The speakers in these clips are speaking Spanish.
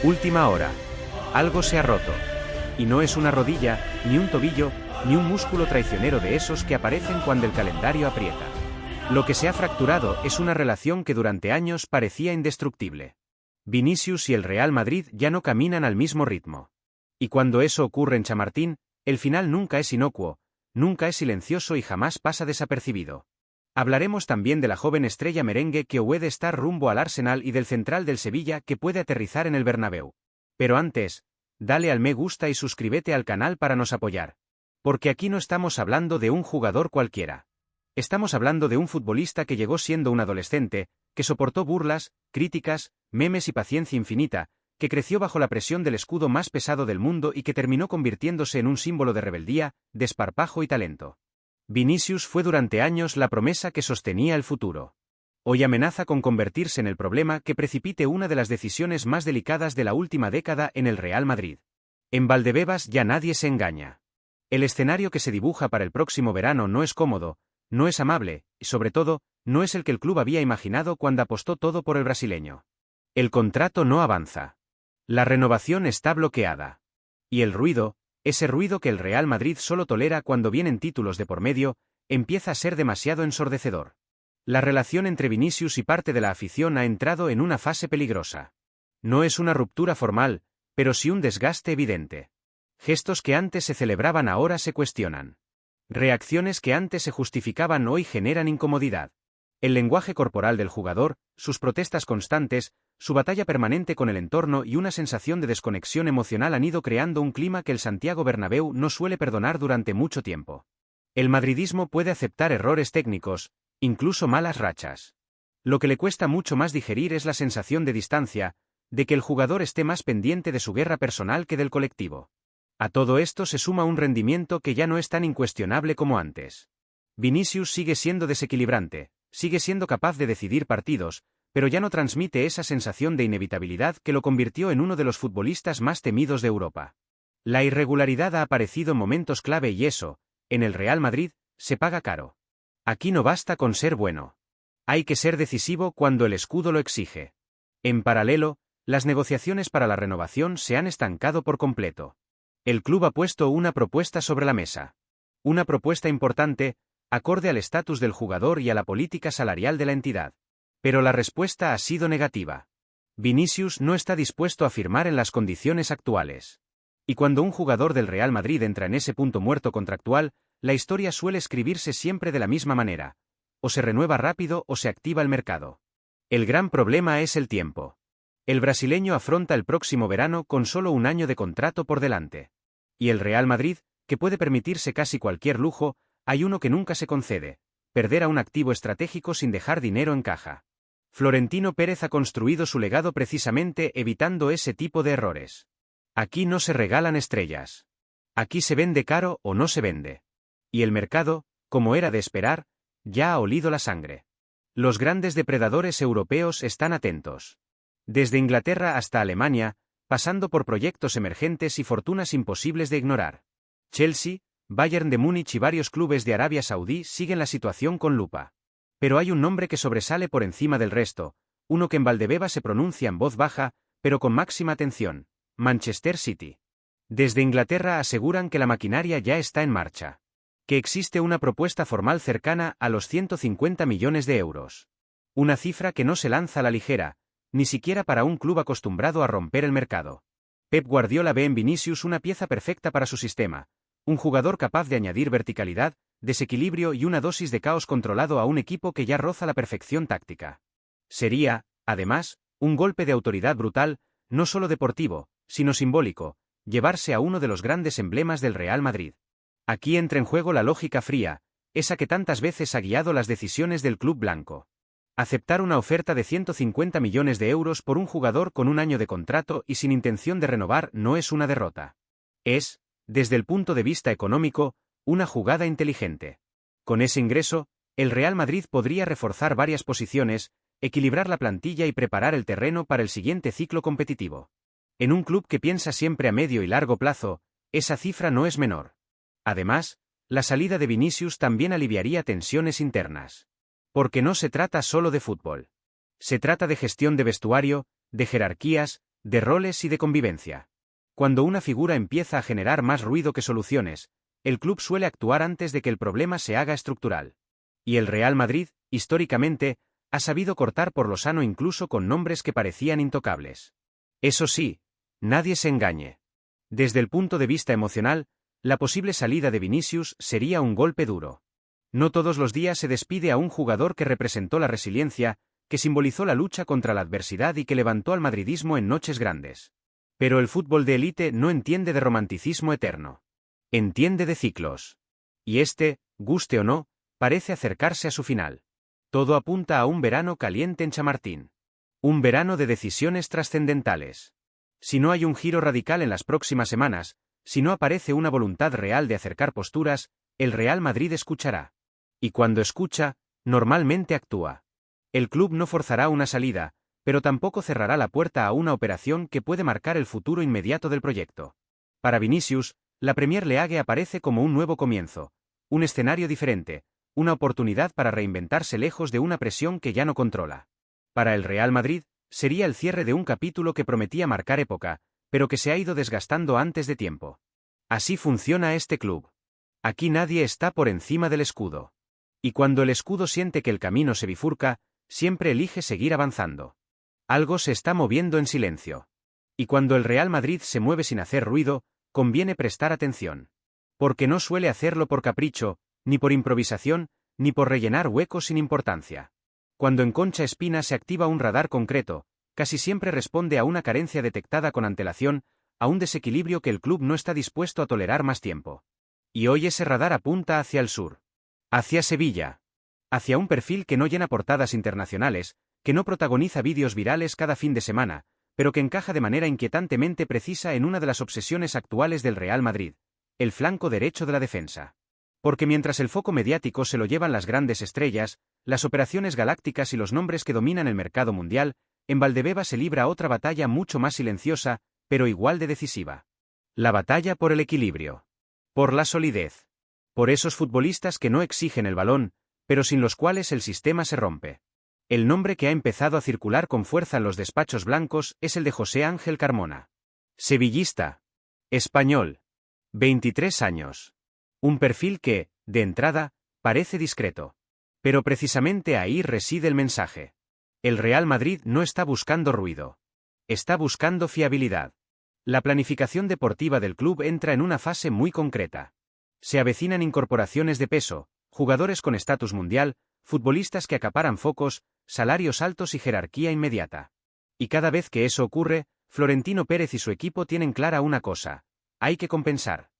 Última hora. Algo se ha roto. Y no es una rodilla, ni un tobillo, ni un músculo traicionero de esos que aparecen cuando el calendario aprieta. Lo que se ha fracturado es una relación que durante años parecía indestructible. Vinicius y el Real Madrid ya no caminan al mismo ritmo. Y cuando eso ocurre en Chamartín, el final nunca es inocuo, nunca es silencioso y jamás pasa desapercibido. Hablaremos también de la joven estrella merengue que puede estar rumbo al Arsenal y del central del Sevilla que puede aterrizar en el Bernabéu. Pero antes, dale al me gusta y suscríbete al canal para nos apoyar. Porque aquí no estamos hablando de un jugador cualquiera. Estamos hablando de un futbolista que llegó siendo un adolescente, que soportó burlas, críticas, memes y paciencia infinita, que creció bajo la presión del escudo más pesado del mundo y que terminó convirtiéndose en un símbolo de rebeldía, desparpajo y talento. Vinicius fue durante años la promesa que sostenía el futuro. Hoy amenaza con convertirse en el problema que precipite una de las decisiones más delicadas de la última década en el Real Madrid. En Valdebebas ya nadie se engaña. El escenario que se dibuja para el próximo verano no es cómodo, no es amable, y sobre todo, no es el que el club había imaginado cuando apostó todo por el brasileño. El contrato no avanza. La renovación está bloqueada. Y el ruido, ese ruido que el Real Madrid solo tolera cuando vienen títulos de por medio, empieza a ser demasiado ensordecedor. La relación entre Vinicius y parte de la afición ha entrado en una fase peligrosa. No es una ruptura formal, pero sí un desgaste evidente. Gestos que antes se celebraban ahora se cuestionan. Reacciones que antes se justificaban hoy generan incomodidad. El lenguaje corporal del jugador, sus protestas constantes, su batalla permanente con el entorno y una sensación de desconexión emocional han ido creando un clima que el Santiago Bernabéu no suele perdonar durante mucho tiempo. El madridismo puede aceptar errores técnicos, incluso malas rachas. Lo que le cuesta mucho más digerir es la sensación de distancia, de que el jugador esté más pendiente de su guerra personal que del colectivo. A todo esto se suma un rendimiento que ya no es tan incuestionable como antes. Vinicius sigue siendo desequilibrante, sigue siendo capaz de decidir partidos, pero ya no transmite esa sensación de inevitabilidad que lo convirtió en uno de los futbolistas más temidos de Europa. La irregularidad ha aparecido en momentos clave y eso, en el Real Madrid, se paga caro. Aquí no basta con ser bueno. Hay que ser decisivo cuando el escudo lo exige. En paralelo, las negociaciones para la renovación se han estancado por completo. El club ha puesto una propuesta sobre la mesa. Una propuesta importante, acorde al estatus del jugador y a la política salarial de la entidad. Pero la respuesta ha sido negativa. Vinicius no está dispuesto a firmar en las condiciones actuales. Y cuando un jugador del Real Madrid entra en ese punto muerto contractual, la historia suele escribirse siempre de la misma manera. O se renueva rápido o se activa el mercado. El gran problema es el tiempo. El brasileño afronta el próximo verano con solo un año de contrato por delante. Y el Real Madrid, que puede permitirse casi cualquier lujo, hay uno que nunca se concede: perder a un activo estratégico sin dejar dinero en caja. Florentino Pérez ha construido su legado precisamente evitando ese tipo de errores. Aquí no se regalan estrellas. Aquí se vende caro o no se vende. Y el mercado, como era de esperar, ya ha olido la sangre. Los grandes depredadores europeos están atentos. Desde Inglaterra hasta Alemania, pasando por proyectos emergentes y fortunas imposibles de ignorar. Chelsea, Bayern de Múnich y varios clubes de Arabia Saudí siguen la situación con lupa. Pero hay un nombre que sobresale por encima del resto, uno que en Valdebebas se pronuncia en voz baja, pero con máxima atención: Manchester City. Desde Inglaterra aseguran que la maquinaria ya está en marcha. Que existe una propuesta formal cercana a los 150 millones de euros. Una cifra que no se lanza a la ligera, ni siquiera para un club acostumbrado a romper el mercado. Pep Guardiola ve en Vinicius una pieza perfecta para su sistema, un jugador capaz de añadir verticalidad, desequilibrio y una dosis de caos controlado a un equipo que ya roza la perfección táctica. Sería, además, un golpe de autoridad brutal, no solo deportivo, sino simbólico, llevarse a uno de los grandes emblemas del Real Madrid. Aquí entra en juego la lógica fría, esa que tantas veces ha guiado las decisiones del club blanco. Aceptar una oferta de 150 millones de euros por un jugador con un año de contrato y sin intención de renovar no es una derrota. Es, desde el punto de vista económico, una jugada inteligente. Con ese ingreso, el Real Madrid podría reforzar varias posiciones, equilibrar la plantilla y preparar el terreno para el siguiente ciclo competitivo. En un club que piensa siempre a medio y largo plazo, esa cifra no es menor. Además, la salida de Vinicius también aliviaría tensiones internas. Porque no se trata solo de fútbol. Se trata de gestión de vestuario, de jerarquías, de roles y de convivencia. Cuando una figura empieza a generar más ruido que soluciones, el club suele actuar antes de que el problema se haga estructural. Y el Real Madrid, históricamente, ha sabido cortar por lo sano incluso con nombres que parecían intocables. Eso sí, nadie se engañe. Desde el punto de vista emocional, la posible salida de Vinicius sería un golpe duro. No todos los días se despide a un jugador que representó la resiliencia, que simbolizó la lucha contra la adversidad y que levantó al madridismo en noches grandes. Pero el fútbol de élite no entiende de romanticismo eterno. Entiende de ciclos. Y este, guste o no, parece acercarse a su final. Todo apunta a un verano caliente en Chamartín. Un verano de decisiones trascendentales. Si no hay un giro radical en las próximas semanas, si no aparece una voluntad real de acercar posturas, el Real Madrid escuchará. Y cuando escucha, normalmente actúa. El club no forzará una salida, pero tampoco cerrará la puerta a una operación que puede marcar el futuro inmediato del proyecto. Para Vinicius, la Premier League aparece como un nuevo comienzo, un escenario diferente, una oportunidad para reinventarse lejos de una presión que ya no controla. Para el Real Madrid, sería el cierre de un capítulo que prometía marcar época, pero que se ha ido desgastando antes de tiempo. Así funciona este club. Aquí nadie está por encima del escudo. Y cuando el escudo siente que el camino se bifurca, siempre elige seguir avanzando. Algo se está moviendo en silencio. Y cuando el Real Madrid se mueve sin hacer ruido, conviene prestar atención. Porque no suele hacerlo por capricho, ni por improvisación, ni por rellenar huecos sin importancia. Cuando en Concha Espina se activa un radar concreto, casi siempre responde a una carencia detectada con antelación, a un desequilibrio que el club no está dispuesto a tolerar más tiempo. Y hoy ese radar apunta hacia el sur. Hacia Sevilla. Hacia un perfil que no llena portadas internacionales, que no protagoniza vídeos virales cada fin de semana, pero que encaja de manera inquietantemente precisa en una de las obsesiones actuales del Real Madrid, el flanco derecho de la defensa. Porque mientras el foco mediático se lo llevan las grandes estrellas, las operaciones galácticas y los nombres que dominan el mercado mundial, en Valdebeba se libra otra batalla mucho más silenciosa, pero igual de decisiva. La batalla por el equilibrio. Por la solidez. Por esos futbolistas que no exigen el balón, pero sin los cuales el sistema se rompe. El nombre que ha empezado a circular con fuerza en los despachos blancos es el de José Ángel Carmona. Sevillista. Español. 23 años. Un perfil que, de entrada, parece discreto. Pero precisamente ahí reside el mensaje. El Real Madrid no está buscando ruido. Está buscando fiabilidad. La planificación deportiva del club entra en una fase muy concreta. Se avecinan incorporaciones de peso, jugadores con estatus mundial, futbolistas que acaparan focos, salarios altos y jerarquía inmediata. Y cada vez que eso ocurre, Florentino Pérez y su equipo tienen clara una cosa: hay que compensar.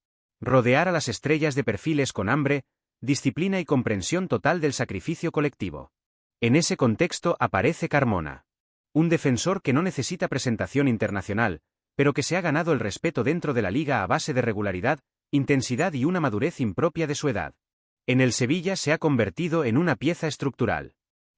Rodear a las estrellas de perfiles con hambre, disciplina y comprensión total del sacrificio colectivo. En ese contexto aparece Carmona. Un defensor que no necesita presentación internacional, pero que se ha ganado el respeto dentro de la liga a base de regularidad, intensidad y una madurez impropia de su edad. En el Sevilla se ha convertido en una pieza estructural.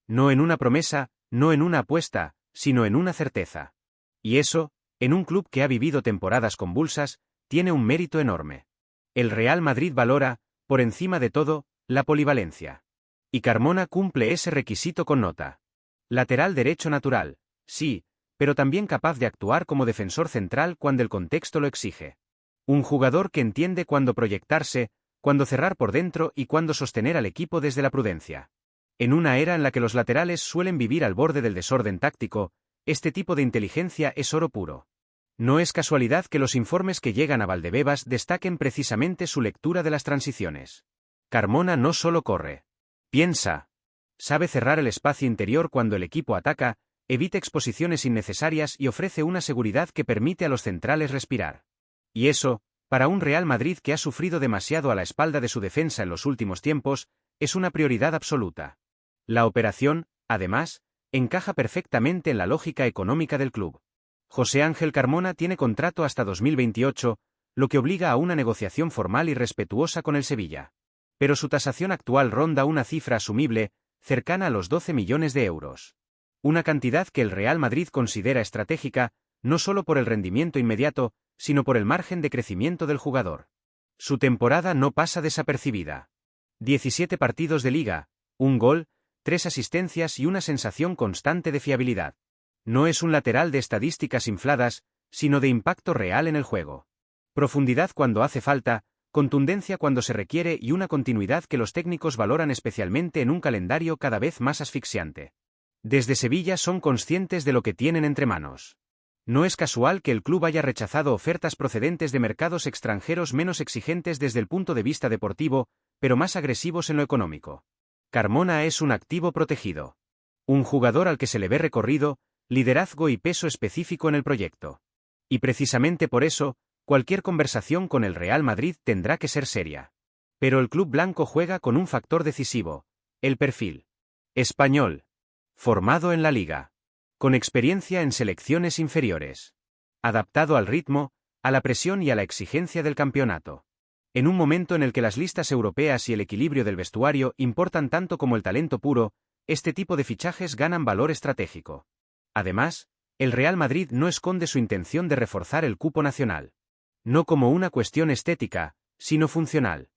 No en una promesa, no en una apuesta, sino en una certeza. Y eso, en un club que ha vivido temporadas convulsas, tiene un mérito enorme. El Real Madrid valora, por encima de todo, la polivalencia. Y Carmona cumple ese requisito con nota. Lateral derecho natural, sí, pero también capaz de actuar como defensor central cuando el contexto lo exige. Un jugador que entiende cuándo proyectarse, cuándo cerrar por dentro y cuándo sostener al equipo desde la prudencia. En una era en la que los laterales suelen vivir al borde del desorden táctico, este tipo de inteligencia es oro puro. No es casualidad que los informes que llegan a Valdebebas destaquen precisamente su lectura de las transiciones. Carmona no solo corre. Piensa. Sabe cerrar el espacio interior cuando el equipo ataca, evita exposiciones innecesarias y ofrece una seguridad que permite a los centrales respirar. Y eso, para un Real Madrid que ha sufrido demasiado a la espalda de su defensa en los últimos tiempos, es una prioridad absoluta. La operación, además, encaja perfectamente en la lógica económica del club. José Ángel Carmona tiene contrato hasta 2028, lo que obliga a una negociación formal y respetuosa con el Sevilla. Pero su tasación actual ronda una cifra asumible, cercana a los 12 millones de euros. Una cantidad que el Real Madrid considera estratégica, no solo por el rendimiento inmediato, sino por el margen de crecimiento del jugador. Su temporada no pasa desapercibida. 17 partidos de liga, un gol, 3 asistencias y una sensación constante de fiabilidad. No es un lateral de estadísticas infladas, sino de impacto real en el juego. Profundidad cuando hace falta, contundencia cuando se requiere y una continuidad que los técnicos valoran especialmente en un calendario cada vez más asfixiante. Desde Sevilla son conscientes de lo que tienen entre manos. No es casual que el club haya rechazado ofertas procedentes de mercados extranjeros menos exigentes desde el punto de vista deportivo, pero más agresivos en lo económico. Carmona es un activo protegido. Un jugador al que se le ve recorrido, liderazgo y peso específico en el proyecto. Y precisamente por eso, cualquier conversación con el Real Madrid tendrá que ser seria. Pero el club blanco juega con un factor decisivo: el perfil. Español. Formado en la Liga. Con experiencia en selecciones inferiores. Adaptado al ritmo, a la presión y a la exigencia del campeonato. En un momento en el que las listas europeas y el equilibrio del vestuario importan tanto como el talento puro, este tipo de fichajes ganan valor estratégico. Además, el Real Madrid no esconde su intención de reforzar el cupo nacional. No como una cuestión estética, sino funcional.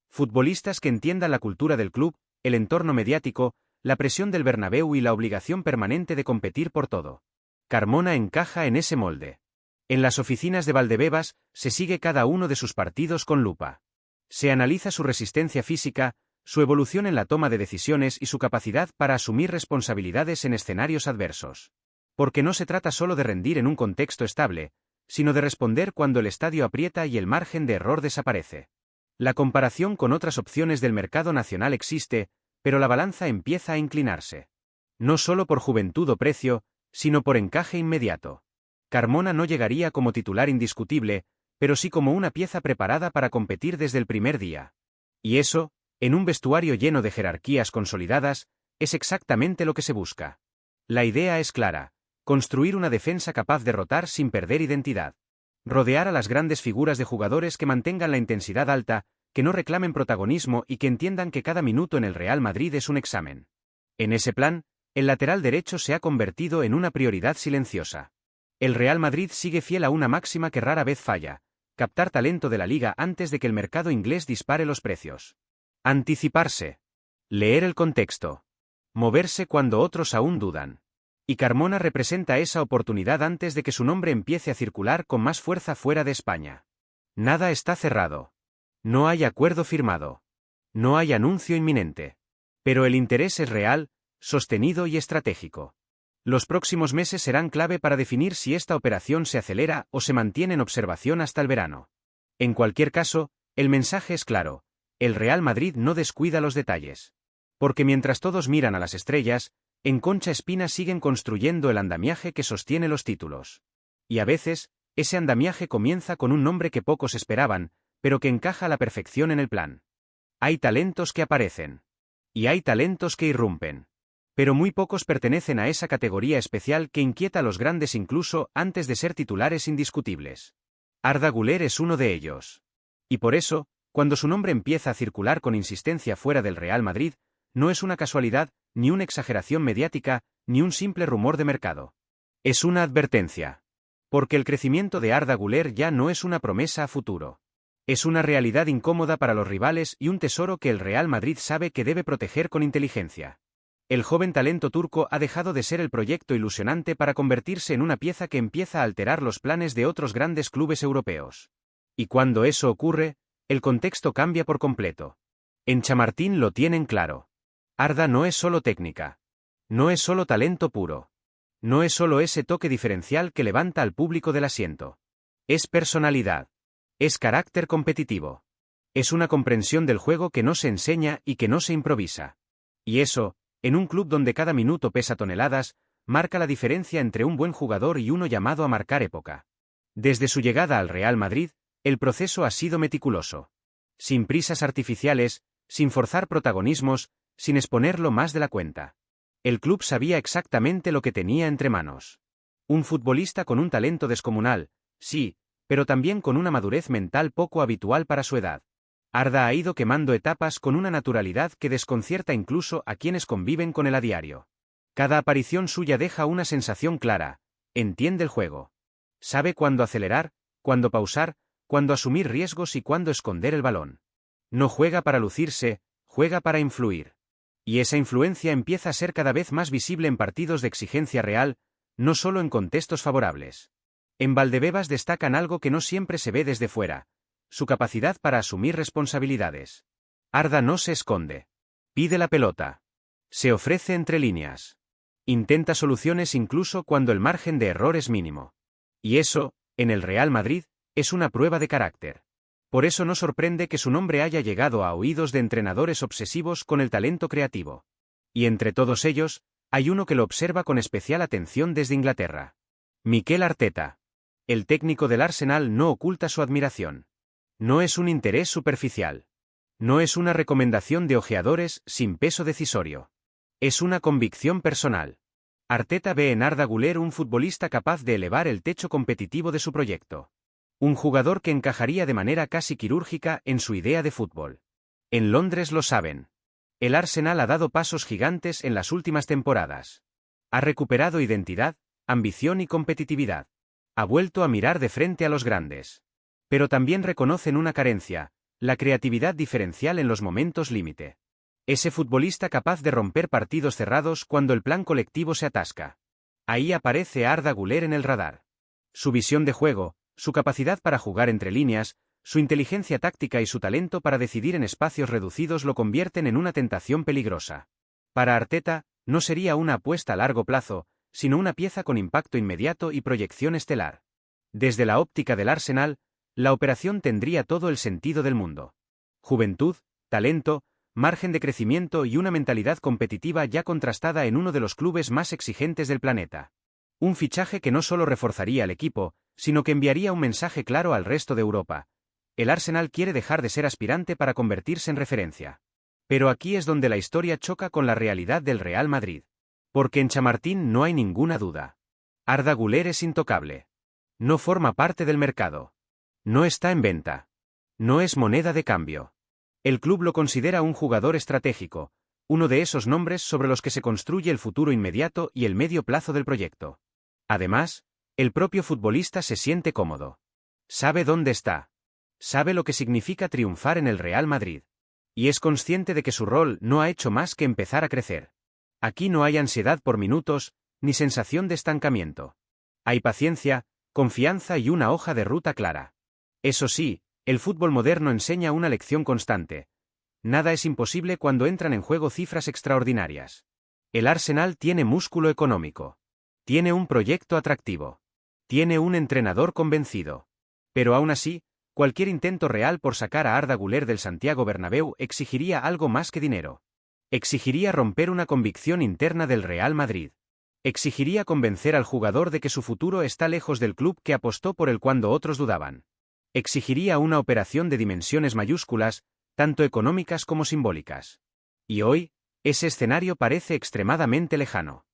Futbolistas que entiendan la cultura del club, el entorno mediático, la presión del Bernabéu y la obligación permanente de competir por todo. Carmona encaja en ese molde. En las oficinas de Valdebebas, se sigue cada uno de sus partidos con lupa. Se analiza su resistencia física, su evolución en la toma de decisiones y su capacidad para asumir responsabilidades en escenarios adversos. Porque no se trata solo de rendir en un contexto estable, sino de responder cuando el estadio aprieta y el margen de error desaparece. La comparación con otras opciones del mercado nacional existe, pero la balanza empieza a inclinarse. No solo por juventud o precio, sino por encaje inmediato. Carmona no llegaría como titular indiscutible, pero sí como una pieza preparada para competir desde el primer día. Y eso, en un vestuario lleno de jerarquías consolidadas, es exactamente lo que se busca. La idea es clara: construir una defensa capaz de rotar sin perder identidad. Rodear a las grandes figuras de jugadores que mantengan la intensidad alta, que no reclamen protagonismo y que entiendan que cada minuto en el Real Madrid es un examen. En ese plan, el lateral derecho se ha convertido en una prioridad silenciosa. El Real Madrid sigue fiel a una máxima que rara vez falla: captar talento de la liga antes de que el mercado inglés dispare los precios. Anticiparse. Leer el contexto. Moverse cuando otros aún dudan. Y Carmona representa esa oportunidad antes de que su nombre empiece a circular con más fuerza fuera de España. Nada está cerrado. No hay acuerdo firmado. No hay anuncio inminente. Pero el interés es real, sostenido y estratégico. Los próximos meses serán clave para definir si esta operación se acelera o se mantiene en observación hasta el verano. En cualquier caso, el mensaje es claro: el Real Madrid no descuida los detalles. Porque mientras todos miran a las estrellas, en Concha Espina siguen construyendo el andamiaje que sostiene los títulos. Y a veces, ese andamiaje comienza con un nombre que pocos esperaban, pero que encaja a la perfección en el plan. Hay talentos que aparecen. Y hay talentos que irrumpen. Pero muy pocos pertenecen a esa categoría especial que inquieta a los grandes incluso antes de ser titulares indiscutibles. Arda Güler es uno de ellos. Y por eso, cuando su nombre empieza a circular con insistencia fuera del Real Madrid, no es una casualidad, ni una exageración mediática, ni un simple rumor de mercado. Es una advertencia. Porque el crecimiento de Arda Güler ya no es una promesa a futuro. Es una realidad incómoda para los rivales y un tesoro que el Real Madrid sabe que debe proteger con inteligencia. El joven talento turco ha dejado de ser el proyecto ilusionante para convertirse en una pieza que empieza a alterar los planes de otros grandes clubes europeos. Y cuando eso ocurre, el contexto cambia por completo. En Chamartín lo tienen claro. Arda no es solo técnica. No es solo talento puro. No es solo ese toque diferencial que levanta al público del asiento. Es personalidad. Es carácter competitivo. Es una comprensión del juego que no se enseña y que no se improvisa. Y eso, en un club donde cada minuto pesa toneladas, marca la diferencia entre un buen jugador y uno llamado a marcar época. Desde su llegada al Real Madrid, el proceso ha sido meticuloso. Sin prisas artificiales, sin forzar protagonismos, sin exponerlo más de la cuenta. El club sabía exactamente lo que tenía entre manos. Un futbolista con un talento descomunal, sí, pero también con una madurez mental poco habitual para su edad. Arda ha ido quemando etapas con una naturalidad que desconcierta incluso a quienes conviven con él a diario. Cada aparición suya deja una sensación clara: entiende el juego. Sabe cuándo acelerar, cuándo pausar, cuándo asumir riesgos y cuándo esconder el balón. No juega para lucirse, juega para influir. Y esa influencia empieza a ser cada vez más visible en partidos de exigencia real, no solo en contextos favorables. En Valdebebas destacan algo que no siempre se ve desde fuera: su capacidad para asumir responsabilidades. Arda no se esconde. Pide la pelota. Se ofrece entre líneas. Intenta soluciones incluso cuando el margen de error es mínimo. Y eso, en el Real Madrid, es una prueba de carácter. Por eso no sorprende que su nombre haya llegado a oídos de entrenadores obsesivos con el talento creativo. Y entre todos ellos, hay uno que lo observa con especial atención desde Inglaterra. Mikel Arteta. El técnico del Arsenal no oculta su admiración. No es un interés superficial. No es una recomendación de ojeadores sin peso decisorio. Es una convicción personal. Arteta ve en Arda Güler un futbolista capaz de elevar el techo competitivo de su proyecto. Un jugador que encajaría de manera casi quirúrgica en su idea de fútbol. En Londres lo saben. El Arsenal ha dado pasos gigantes en las últimas temporadas. Ha recuperado identidad, ambición y competitividad. Ha vuelto a mirar de frente a los grandes. Pero también reconocen una carencia: la creatividad diferencial en los momentos límite. Ese futbolista capaz de romper partidos cerrados cuando el plan colectivo se atasca. Ahí aparece Arda Güler en el radar. Su visión de juego, su capacidad para jugar entre líneas, su inteligencia táctica y su talento para decidir en espacios reducidos lo convierten en una tentación peligrosa. Para Arteta, no sería una apuesta a largo plazo, sino una pieza con impacto inmediato y proyección estelar. Desde la óptica del Arsenal, la operación tendría todo el sentido del mundo. Juventud, talento, margen de crecimiento y una mentalidad competitiva ya contrastada en uno de los clubes más exigentes del planeta. Un fichaje que no solo reforzaría al equipo, sino que enviaría un mensaje claro al resto de Europa: el Arsenal quiere dejar de ser aspirante para convertirse en referencia. Pero aquí es donde la historia choca con la realidad del Real Madrid. Porque en Chamartín no hay ninguna duda. Arda Güler es intocable. No forma parte del mercado. No está en venta. No es moneda de cambio. El club lo considera un jugador estratégico, uno de esos nombres sobre los que se construye el futuro inmediato y el medio plazo del proyecto. Además, el propio futbolista se siente cómodo. Sabe dónde está. Sabe lo que significa triunfar en el Real Madrid. Y es consciente de que su rol no ha hecho más que empezar a crecer. Aquí no hay ansiedad por minutos, ni sensación de estancamiento. Hay paciencia, confianza y una hoja de ruta clara. Eso sí, el fútbol moderno enseña una lección constante: nada es imposible cuando entran en juego cifras extraordinarias. El Arsenal tiene músculo económico. Tiene un proyecto atractivo. Tiene un entrenador convencido. Pero aún así, cualquier intento real por sacar a Arda Güler del Santiago Bernabéu exigiría algo más que dinero. Exigiría romper una convicción interna del Real Madrid. Exigiría convencer al jugador de que su futuro está lejos del club que apostó por él cuando otros dudaban. Exigiría una operación de dimensiones mayúsculas, tanto económicas como simbólicas. Y hoy, ese escenario parece extremadamente lejano.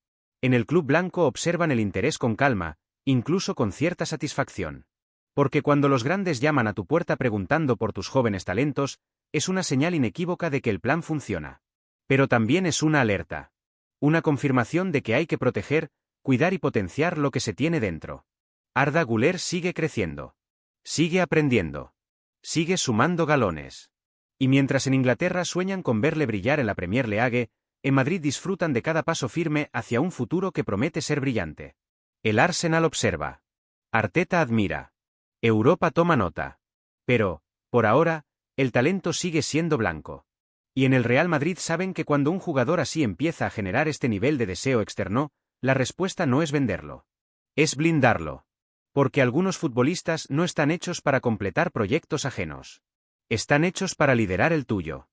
En el club blanco observan el interés con calma, incluso con cierta satisfacción. Porque cuando los grandes llaman a tu puerta preguntando por tus jóvenes talentos, es una señal inequívoca de que el plan funciona. Pero también es una alerta. Una confirmación de que hay que proteger, cuidar y potenciar lo que se tiene dentro. Arda Güler sigue creciendo. Sigue aprendiendo. Sigue sumando galones. Y mientras en Inglaterra sueñan con verle brillar en la Premier League, en Madrid disfrutan de cada paso firme hacia un futuro que promete ser brillante. El Arsenal observa. Arteta admira. Europa toma nota. Pero, por ahora, el talento sigue siendo blanco. Y en el Real Madrid saben que cuando un jugador así empieza a generar este nivel de deseo externo, la respuesta no es venderlo. Es blindarlo. Porque algunos futbolistas no están hechos para completar proyectos ajenos. Están hechos para liderar el tuyo.